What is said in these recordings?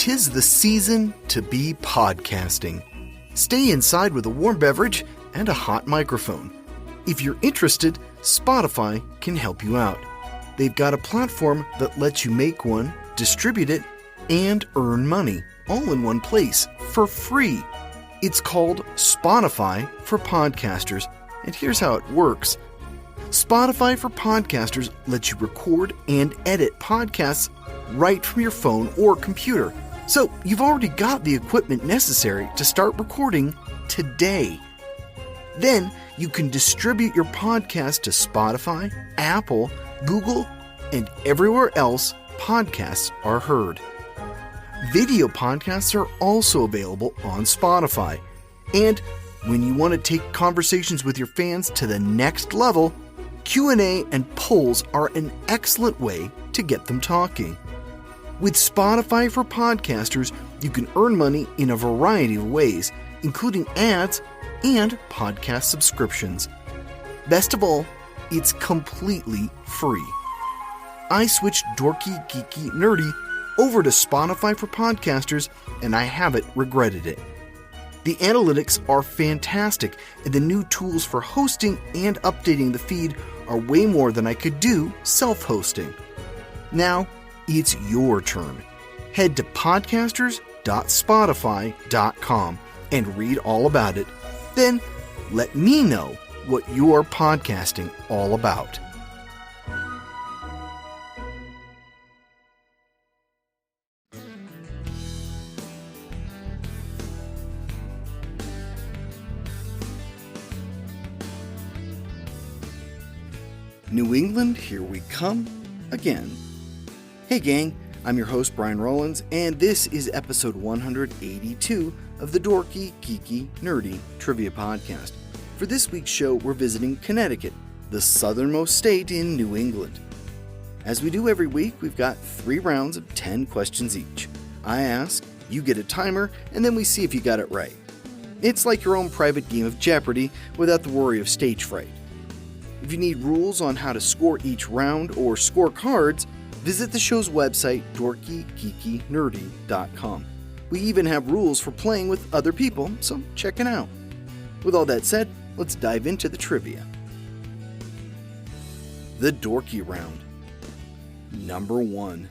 'Tis the season to be podcasting. Stay inside with a warm beverage and a hot microphone. If you're interested, Spotify can help you out. They've got a platform that lets you make one, distribute it, and earn money all in one place for free. It's called Spotify for Podcasters, and here's how it works. Spotify for Podcasters lets you record and edit podcasts right from your phone or computer. So you've already got the equipment necessary to start recording today. Then you can distribute your podcast to Spotify, Apple, Google, and everywhere else podcasts are heard. Video podcasts are also available on Spotify. And when you want to take conversations with your fans to the next level, Q&A and polls are an excellent way to get them talking. With Spotify for Podcasters, you can earn money in a variety of ways, including ads and podcast subscriptions. Best of all, it's completely free. I switched Dorky, Geeky, Nerdy over to Spotify for Podcasters, and I haven't regretted it. The analytics are fantastic, and the new tools for hosting and updating the feed are way more than I could do self-hosting. Now, it's your turn. Head to podcasters.spotify.com and read all about it. Then, let me know what you're podcasting all about. New England, here we come again. Hey gang, I'm your host Brian Rollins, and this is episode 182 of the Dorky, Geeky, Nerdy Trivia Podcast. For this week's show, we're visiting Connecticut, the southernmost state in New England. As we do every week, we've got 3 rounds of 10 questions each. I ask, you get a timer, and then we see if you got it right. It's like your own private game of Jeopardy without the worry of stage fright. If you need rules on how to score each round or score cards, visit the show's website, dorkygeekynerdy.com. We even have rules for playing with other people, so check it out. With all that said, let's dive into the trivia. The Dorky Round. Number 1.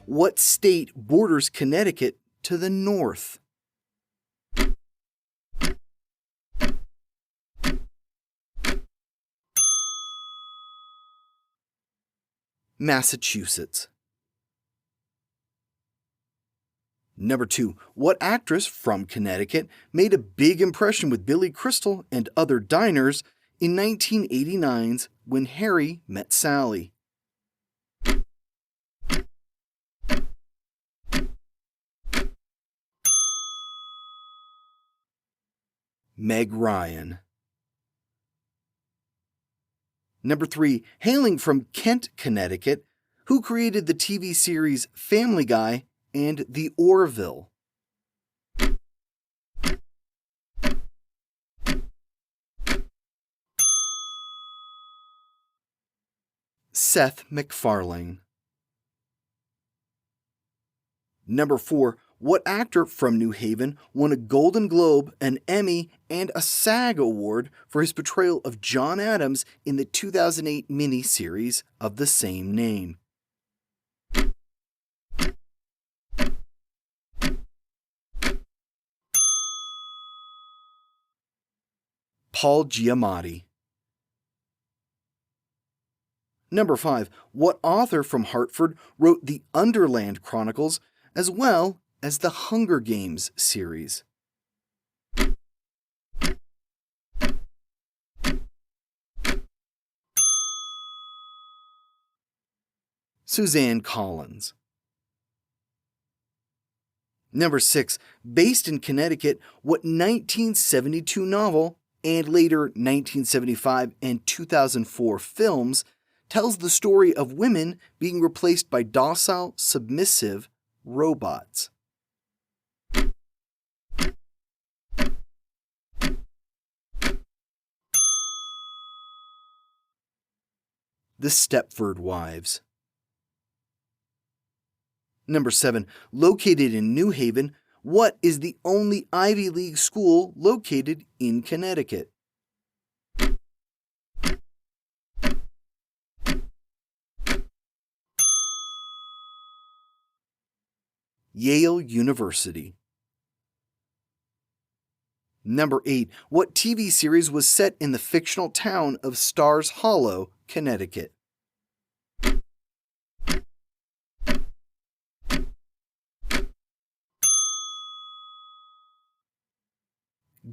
What state borders Connecticut to the north? Massachusetts. Number 2. What actress from Connecticut made a big impression with Billy Crystal and other diners in 1989's When Harry Met Sally? Meg Ryan. Number 3, hailing from Kent, Connecticut, who created the TV series Family Guy and The Orville? Seth MacFarlane. Number 4, what actor from New Haven won a Golden Globe, an Emmy, and a SAG Award for his portrayal of John Adams in the 2008 miniseries of the same name? Paul Giamatti. Number 5, what author from Hartford wrote the Underland Chronicles as well as the Hunger Games series? Suzanne Collins. Number 6, based in Connecticut, what 1972 novel and later 1975 and 2004 films tells the story of women being replaced by docile, submissive robots? The Stepford Wives. Number 7. Located in New Haven, what is the only Ivy League school located in Connecticut? Yale University. Number 8. What TV series was set in the fictional town of Stars Hollow, Connecticut?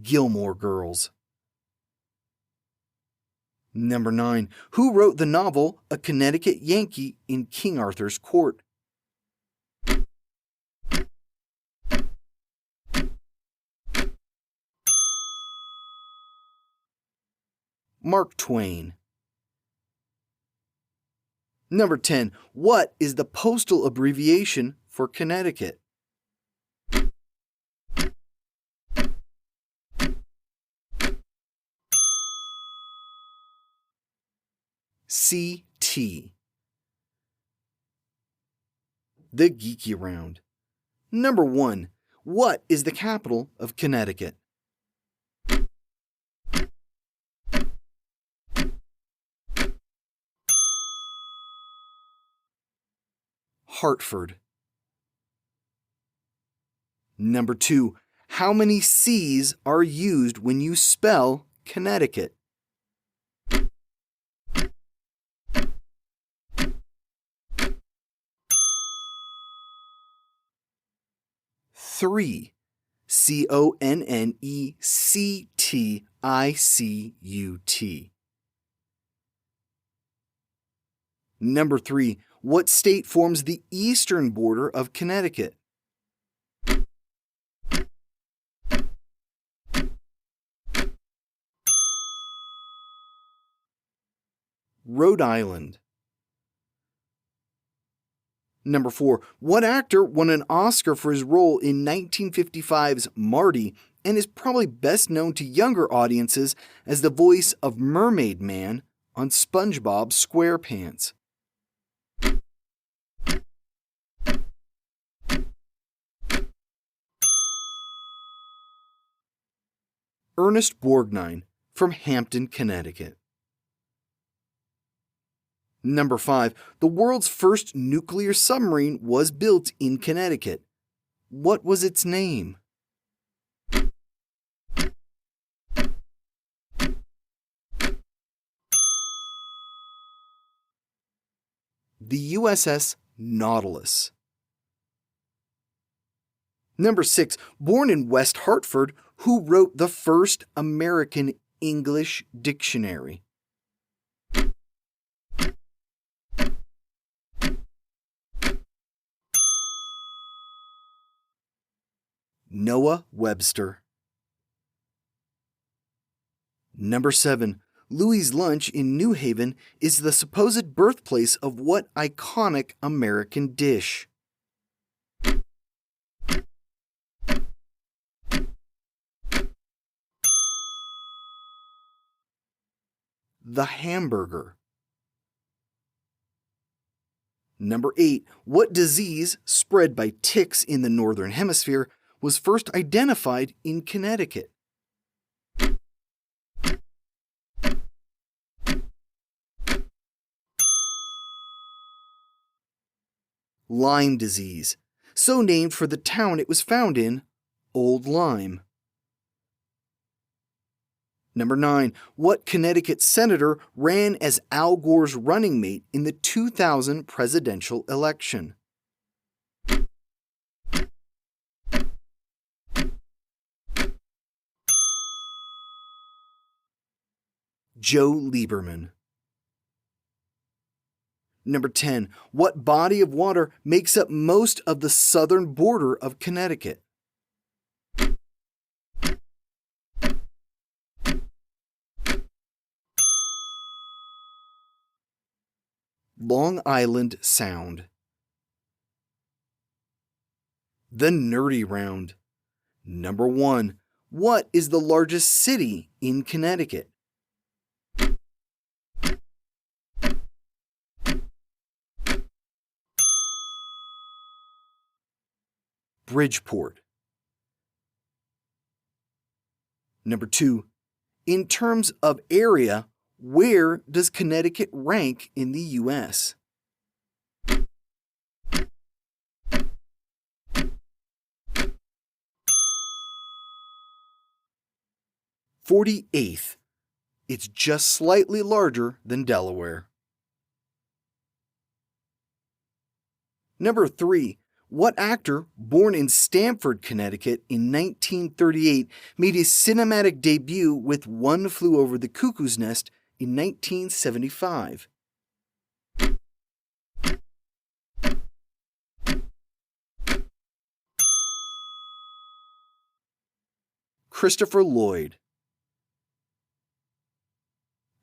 Gilmore Girls. Number 9. Who wrote the novel A Connecticut Yankee in King Arthur's Court? Mark Twain. Number 10. What is the postal abbreviation for Connecticut? CT. The Geeky Round. Number 1. What is the capital of Connecticut? Hartford. Number 2. How many C's are used when you spell Connecticut? Three. Connecticut. Number 3. What state forms the eastern border of Connecticut? Rhode Island. Number 4. What actor won an Oscar for his role in 1955's Marty and is probably best known to younger audiences as the voice of Mermaid Man on SpongeBob SquarePants? Ernest Borgnine from Hampton, Connecticut. Number 5. The world's first nuclear submarine was built in Connecticut. What was its name? The USS Nautilus. Number 6. Born in West Hartford, who wrote the first American English dictionary? Noah Webster. Number 7. Louis' Lunch in New Haven is the supposed birthplace of what iconic American dish? The hamburger. Number 8. What disease, spread by ticks in the Northern Hemisphere, was first identified in Connecticut? Lyme disease, so named for the town it was found in, Old Lyme. Number 9. What Connecticut senator ran as Al Gore's running mate in the 2000 presidential election? Joe Lieberman. Number 10. What body of water makes up most of the southern border of Connecticut? Long Island Sound. The Nerdy Round. Number 1. What is the largest city in Connecticut? Bridgeport. Number 2. In terms of area, where does Connecticut rank in the U.S.? 48th. It's just slightly larger than Delaware. Number 3. What actor, born in Stamford, Connecticut in 1938, made his cinematic debut with One Flew Over the Cuckoo's Nest in 1975? Christopher Lloyd.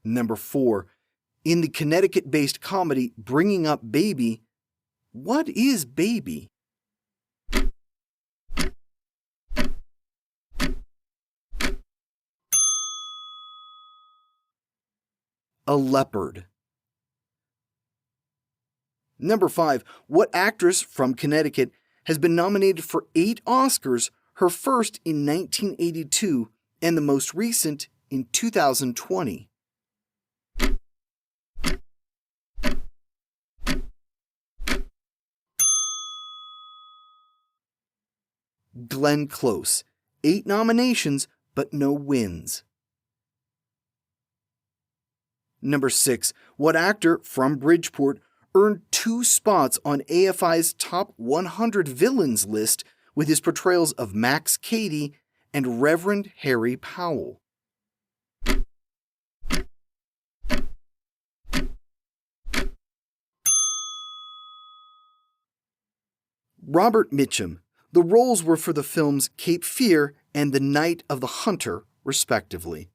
Number 4. In the Connecticut-based comedy Bringing Up Baby, what is baby? A leopard. Number 5. What actress from Connecticut has been nominated for 8 Oscars, her first in 1982 and the most recent in 2020? Glenn Close. 8 nominations, but no wins. Number 6. What actor from Bridgeport earned 2 spots on AFI's Top 100 Villains list with his portrayals of Max Cady and Reverend Harry Powell? Robert Mitchum. The roles were for the films Cape Fear and The Night of the Hunter, respectively.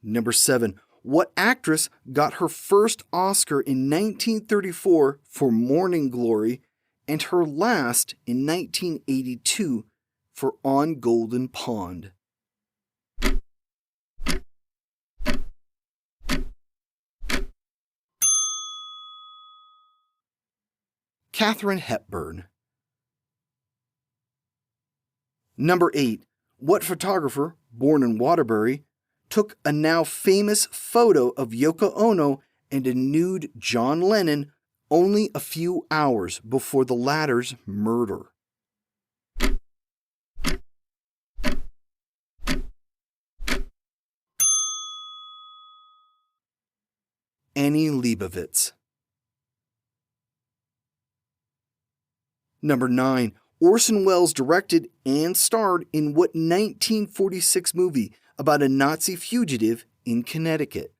Number 7. What actress got her first Oscar in 1934 for Morning Glory and her last in 1982 for On Golden Pond? Katharine Hepburn. Number 8. What photographer, born in Waterbury, took a now famous photo of Yoko Ono and a nude John Lennon only a few hours before the latter's murder? Annie Leibovitz. Number 9. Orson Welles directed and starred in what 1946 movie about a Nazi fugitive in Connecticut?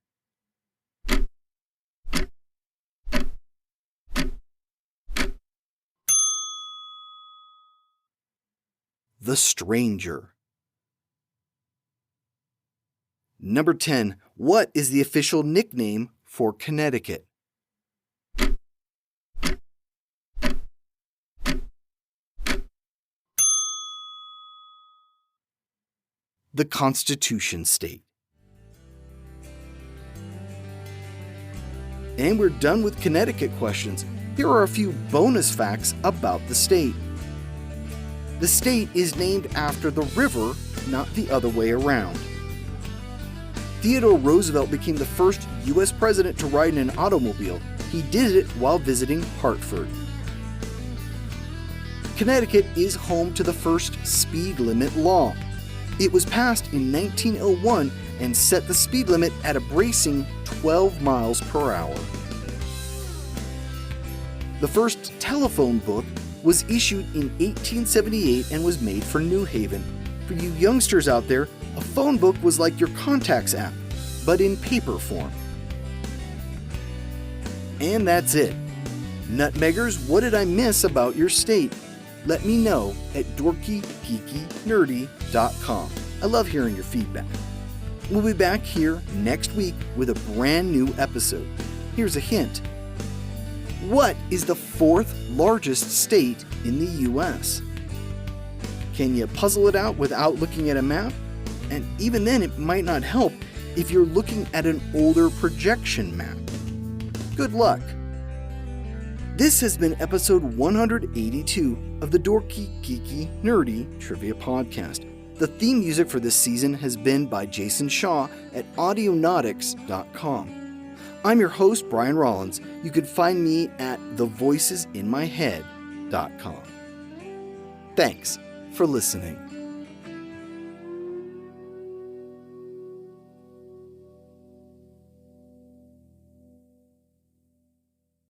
The Stranger. Number 10. What is the official nickname for Connecticut? The Constitution State. And we're done with Connecticut questions. Here are a few bonus facts about the state. The state is named after the river, not the other way around. Theodore Roosevelt became the first U.S. president to ride in an automobile. He did it while visiting Hartford. Connecticut is home to the first speed limit law. It was passed in 1901 and set the speed limit at a bracing 12 miles per hour. The first telephone book was issued in 1878 and was made for New Haven. For you youngsters out there, a phone book was like your contacts app, but in paper form. And that's it. Nutmeggers, what did I miss about your state? Let me know at dorkygeekynerdy.com. I love hearing your feedback. We'll be back here next week with a brand new episode. Here's a hint. What is the 4th largest state in the U.S.? Can you puzzle it out without looking at a map? And even then, it might not help if you're looking at an older projection map. Good luck. This has been episode 182 of the Dorky, Geeky, Nerdy Trivia Podcast. The theme music for this season has been by Jason Shaw at audionautics.com. I'm your host, Brian Rollins. You can find me at thevoicesinmyhead.com. Thanks for listening.